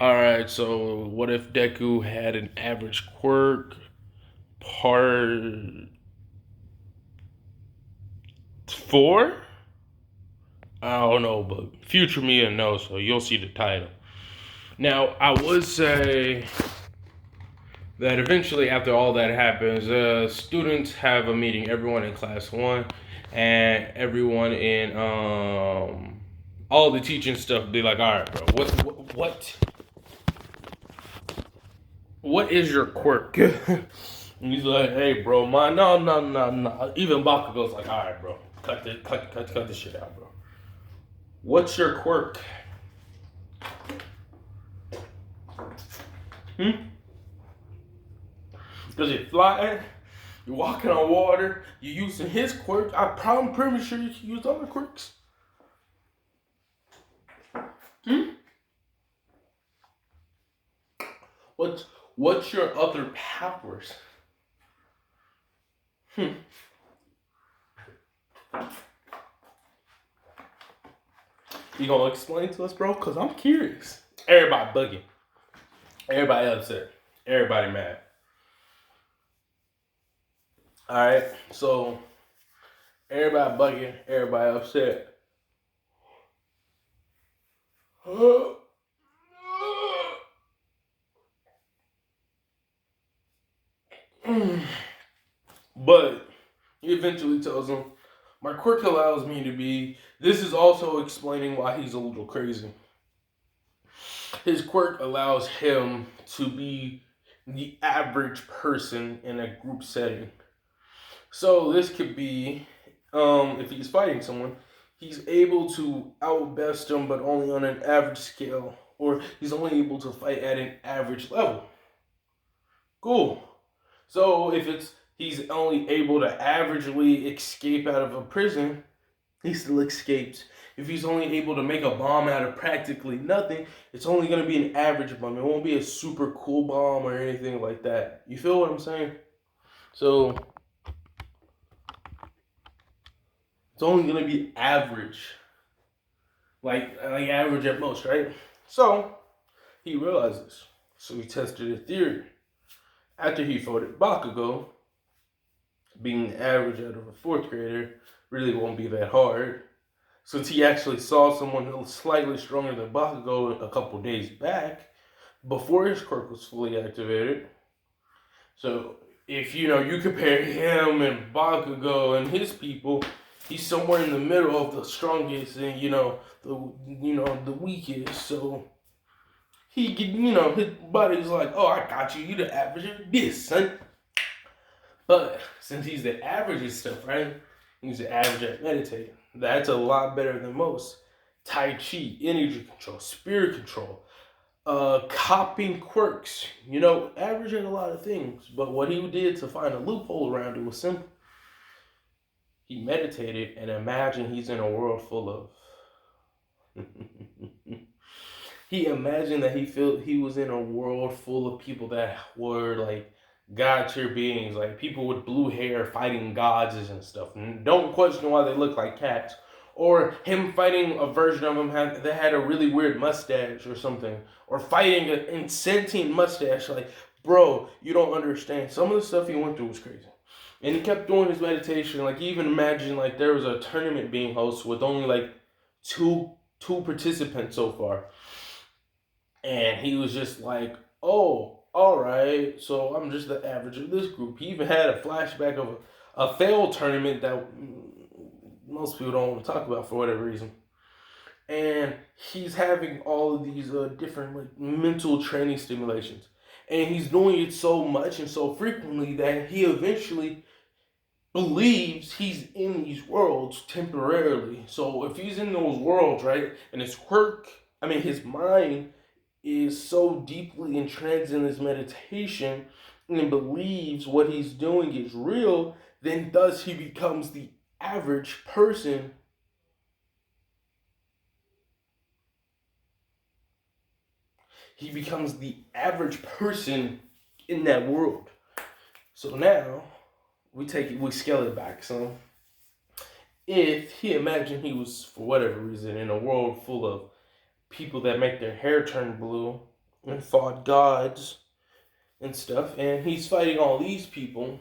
Alright, so what if Deku had an average quirk? Part 4? I don't know, but future me will know, so you'll see the title. Now, I would say that eventually, after all that happens, students have a meeting, everyone in class 1, and everyone in all the teaching stuff. Be like, all right, bro, what is your quirk? And he's like, hey, bro, no. Even Bakugo's like, all right, bro, cut this shit out, bro. What's your quirk? Hmm? Because you're flying, you're walking on water, you're using his quirk. I'm pretty sure you can use other quirks. Hmm? What's what's your other powers? Hmm. You gonna explain to us, bro? Cause I'm curious. Everybody bugging. Everybody upset. Everybody mad. All right. So everybody bugging. Everybody upset. But he eventually tells him, my quirk allows me to be. This is also explaining why he's a little crazy. His quirk allows him to be the average person in a group setting. So this could be, if he's fighting someone, he's able to outbest them, but only on an average scale, or he's only able to fight at an average level. Cool. So if it's he's only able to averagely escape out of a prison, he still escapes. If he's only able to make a bomb out of practically nothing, it's only going to be an average bomb. It won't be a super cool bomb or anything like that. You feel what I'm saying? So it's only going to be average, like average at most, right? So he realizes. So he tested a theory. After he voted Bakugo, being average out of a fourth grader really won't be that hard. Since he actually saw someone who was slightly stronger than Bakugo a couple days back, before his quirk was fully activated. So if you compare him and Bakugo and his people, he's somewhere in the middle of the strongest and the weakest. So his body's like, oh, I got you. You the average of this, son. But since he's the average of stuff, right? He's the average at meditating. That's a lot better than most. Tai Chi, energy control, spirit control, copying quirks. Average at a lot of things. But what he did to find a loophole around it was simple. He meditated and imagined he's in a world full of. He imagined that he was in a world full of people that were like god tier beings, like people with blue hair fighting gods and stuff. And don't question why they look like cats. Or him fighting a version of him that had a really weird mustache or something. Or fighting an insentient mustache. Like, bro, you don't understand. Some of the stuff he went through was crazy. And he kept doing his meditation. Like, he even imagined like there was a tournament being hosted with only like two participants so far. And he was just like, oh, all right, so I'm just the average of this group. He even had a flashback of a failed tournament that most people don't want to talk about for whatever reason. And he's having all of these different like mental training stimulations. And he's doing it so much and so frequently that he eventually believes he's in these worlds temporarily. So if he's in those worlds, right, and his mind is so deeply entrenched in his meditation and believes what he's doing is real, then thus he becomes the average person. He becomes the average person in that world. So now we scale it back. So if he imagined he was, for whatever reason, in a world full of people that make their hair turn blue, and fought gods and stuff, and he's fighting all these people.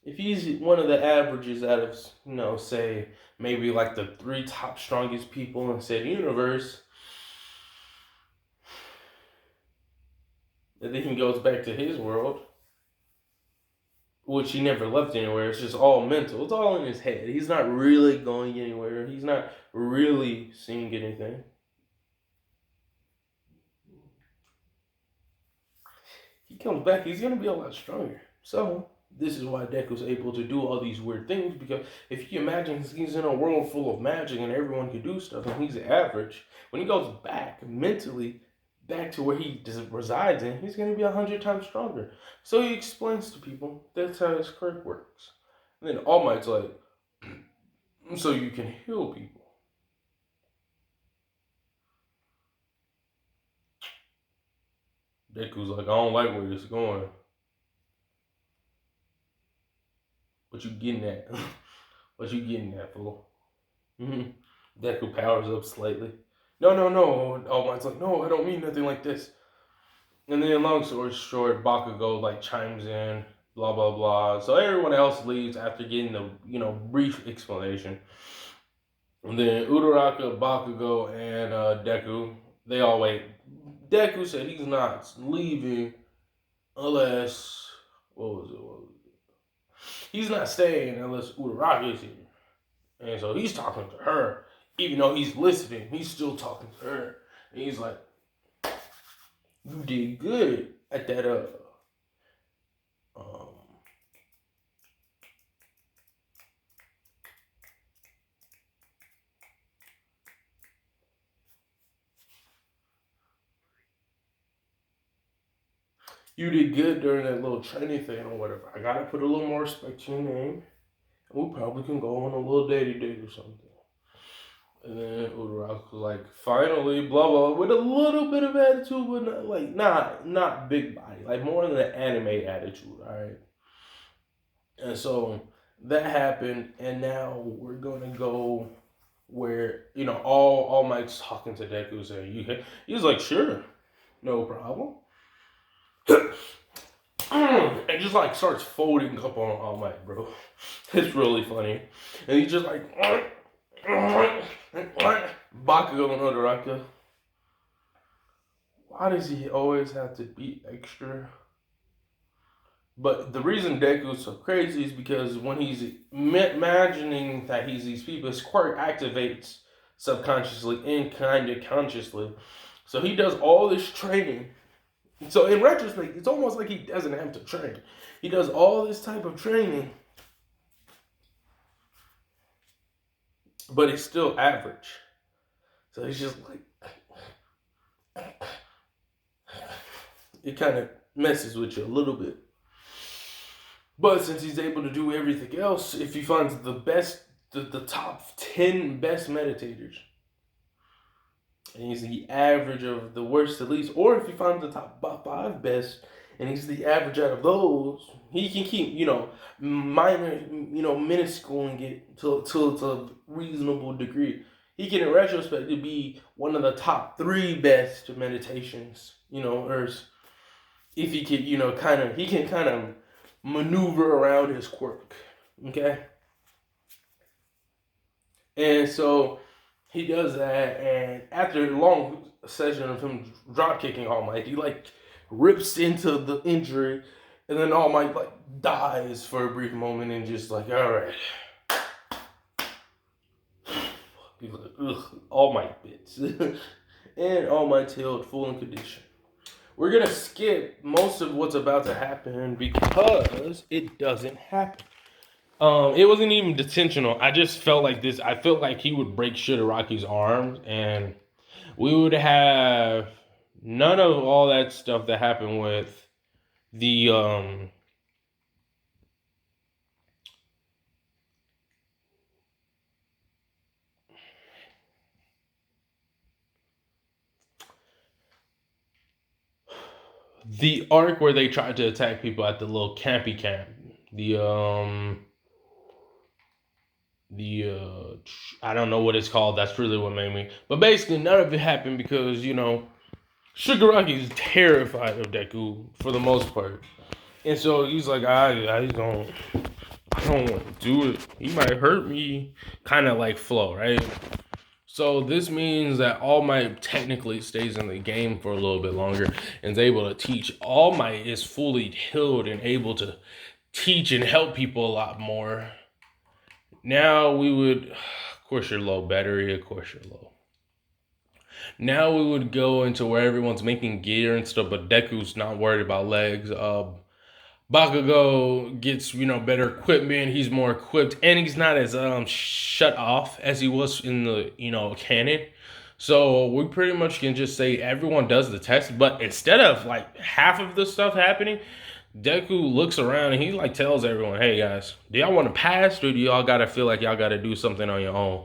If he's one of the averages out of, say, maybe like the three top strongest people in said universe, and then he goes back to his world, which he never left anywhere. It's just all mental. It's all in his head. He's not really going anywhere. He's not really seeing anything. He comes back, he's going to be a lot stronger. So, this is why Deku's able to do all these weird things, because if you imagine he's in a world full of magic and everyone can do stuff and he's average, when he goes back mentally, back to where he resides in, he's going to be 100 times stronger. So he explains to people that's how his quirk works. And then All Might's like, so you can heal people. Deku's like, I don't like where this is going. What you getting at? What you getting at, fool? Mm-hmm. Deku powers up slightly. No, no, no. All Might's like, no, I don't mean nothing like this. And then, long story short, Bakugo like chimes in, blah blah blah. So everyone else leaves after getting the brief explanation. And then Uraraka, Bakugo, and Deku, they all wait. Deku said he's not leaving unless what was it? He's not staying unless Uraraka is here. And so he's talking to her, even though he's listening. He's still talking to her. And he's like, "You did good at that." Um, you did good during that little training thing or whatever. I gotta put a little more respect to your name. We probably can go on a little date or something. And then Uraraka was like, finally, blah blah, with a little bit of attitude, but not big body, like more than the anime attitude, alright? And so that happened, and now we're gonna go where, all Might's talking to Deku saying, he's like, sure, no problem. And just like starts folding up on All Might, bro. It's really funny. And he's just like, Bakugo and Uraraka. Why does he always have to be extra? But the reason Deku is so crazy is because when he's imagining that he's these people, his quirk activates subconsciously and kind of consciously. So he does all this training. So in retrospect, it's almost like he doesn't have to train. He does all this type of training, but it's still average. So he's just like, it kind of messes with you a little bit. But since he's able to do everything else, if he finds the top 10 best meditators, and he's the average of the worst to least, or if he finds the top 5 best, and he's the average out of those, he can keep, minor, minuscule and get to a reasonable degree. He can, in retrospect, be one of the top 3 best meditations, or if he could, he can kind of maneuver around his quirk, okay? And so he does that, and after a long session of him drop kicking All Might, he like rips into the injury, and then All Might like dies for a brief moment and just like, all right. He's like, ugh, All Might bits. And All Might's healed, full in condition. We're gonna skip most of what's about to happen because it doesn't happen. It wasn't even intentional. I just felt like this. I felt like he would break Shitaraki's arms, and we would have none of all that stuff that happened with the arc where they tried to attack people at the little campy camp. I don't know what it's called. That's really what made me. But basically, none of it happened because Shigaraki is terrified of Deku for the most part, and so he's like, I don't want to do it. He might hurt me, kind of like Flo, right? So this means that All Might technically stays in the game for a little bit longer and is able to teach. All Might is fully healed and able to teach and help people a lot more. Now we would, of course you're low battery, of course you're low. Now we would go into where everyone's making gear and stuff, but Deku's not worried about legs. Bakugo gets, better equipment. He's more equipped, and he's not as shut off as he was in the, canon. So we pretty much can just say everyone does the test, but instead of like half of the stuff happening, Deku looks around and he like tells everyone, "Hey guys, do y'all want to pass, or do y'all gotta feel like y'all gotta do something on your own?"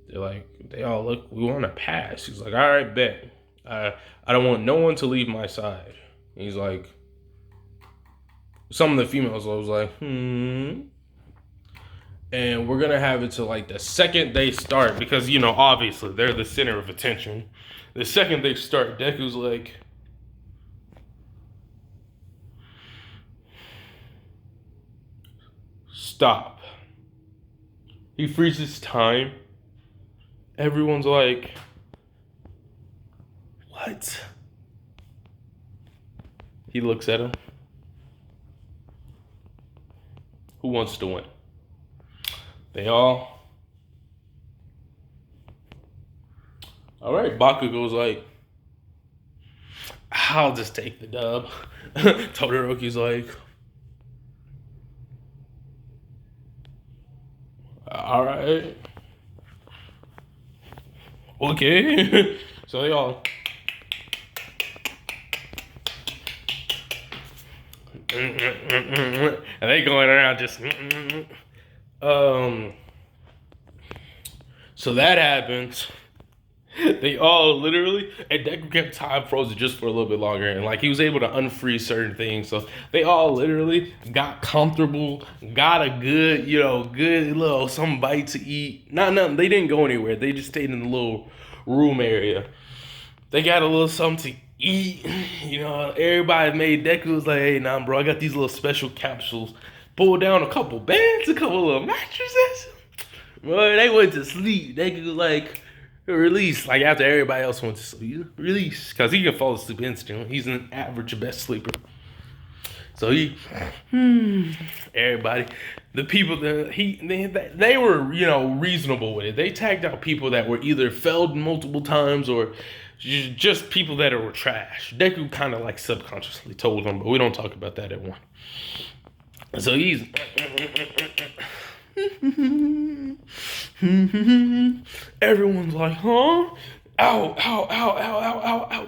They all look, "We want to pass." He's like, "All right, bet. I don't want no one to leave my side." He's like, some of the females was like, And we're going to have it to like the second they start, because, obviously they're the center of attention. The second they start, Deku's like, "Stop." He freezes time. Everyone's like, "What?" He looks at him. Who wants to win? They all. All right, Bakugo's like, "I'll just take the dub." Todoroki's like, "All right. Okay." So they all. And they going around just. So that happens. They all literally, and Deku kept time frozen just for a little bit longer, and like he was able to unfreeze certain things. So they all literally got comfortable, got a good, good little some bite to eat. Not nothing. They didn't go anywhere. They just stayed in the little room area. They got a little something to eat. Everybody made. Deku was like, "Hey, nah, bro, I got these little special capsules. Pulled down a couple beds, a couple little mattresses." Boy, they went to sleep. Deku was like, release, like after everybody else went to sleep. Release, because he can fall asleep instantly. He's an average best sleeper. So everybody, the people that they were, reasonable with it. They tagged out people that were either failed multiple times or just people that were trash. Deku kind of like subconsciously told them, but we don't talk about that at one. So he's everyone's like, "Huh? Ow, ow, ow, ow, ow, ow, ow.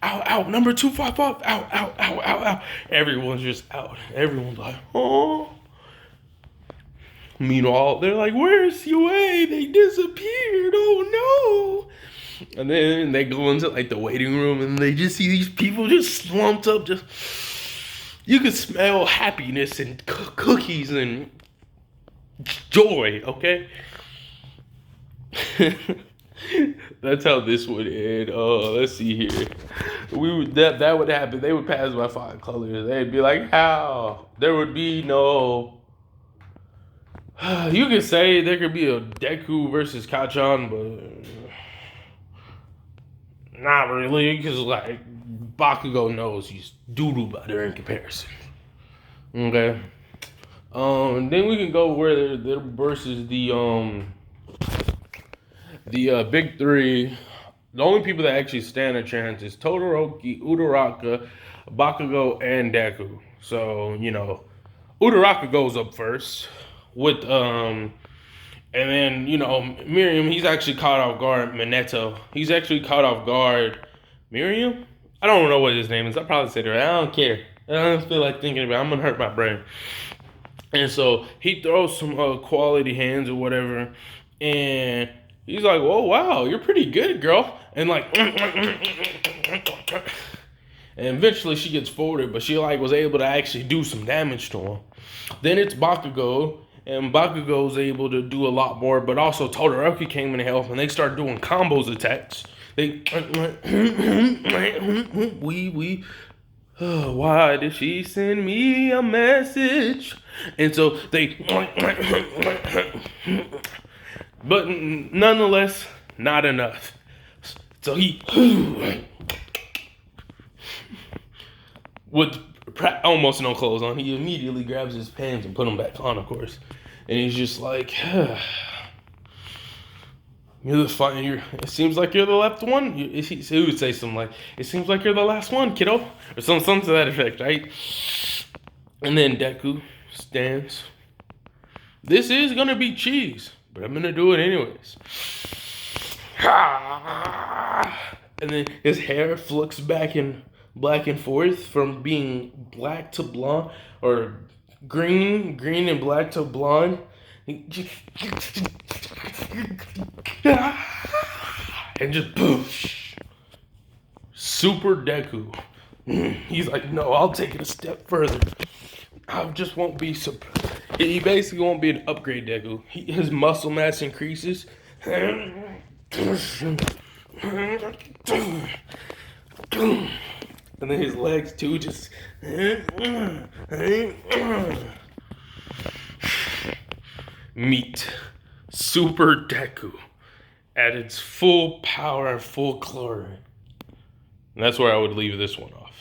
Ow, ow, number 255, ow, ow, ow, ow, ow." Everyone's just out. Everyone's like, "Oh." Meanwhile, they're like, "Where's Yue? They disappeared. Oh no." And then they go into like the waiting room and they just see these people just slumped up. Just, you can smell happiness and cookies and joy, okay? That's how this would end. Let's see here. That would happen. They would pass by 5 colors. They'd be like, "How?" There would be no. You could say there could be a Deku versus Kachan, but not really, because like Bakugo knows he's doodoo better in comparison. Okay. Then we can go where they're versus the big three. The only people that actually stand a chance is Todoroki, Uraraka, Bakugo, and Deku. So, Uraraka goes up first with and then, Miriam, he's actually caught off guard. Minato, he's actually caught off guard. Miriam? I don't know what his name is. I probably said it right. I don't care. I don't feel like thinking about it. I'm going to hurt my brain. And so he throws some quality hands or whatever. And he's like, "Whoa, wow, you're pretty good, girl." And like, and eventually she gets forwarded, but she like was able to actually do some damage to him. Then it's Bakugo. and Bakugo was able to do a lot more, but also Todoroki came in to help, and they started doing combos attacks. They why did she send me a message? And so they, but nonetheless, not enough. So he, with almost no clothes on, he immediately grabs his pants and put them back on, of course. And he's just like, you're the fun. It seems like you're the left one. He would say something like, "It seems like you're the last one, kiddo," or something to that effect, right? And then Deku stands. This is gonna be cheese, but I'm gonna do it anyways. And then his hair flicks back and forth from being black to blonde, or green and black to blonde. And just poosh. Super Deku. He's like, no, I'll take it a step further. I just won't be he basically won't be an upgrade Deku. His muscle mass increases. And then his legs too just meet Super Deku at its full power and full glory. And that's where I would leave this one off.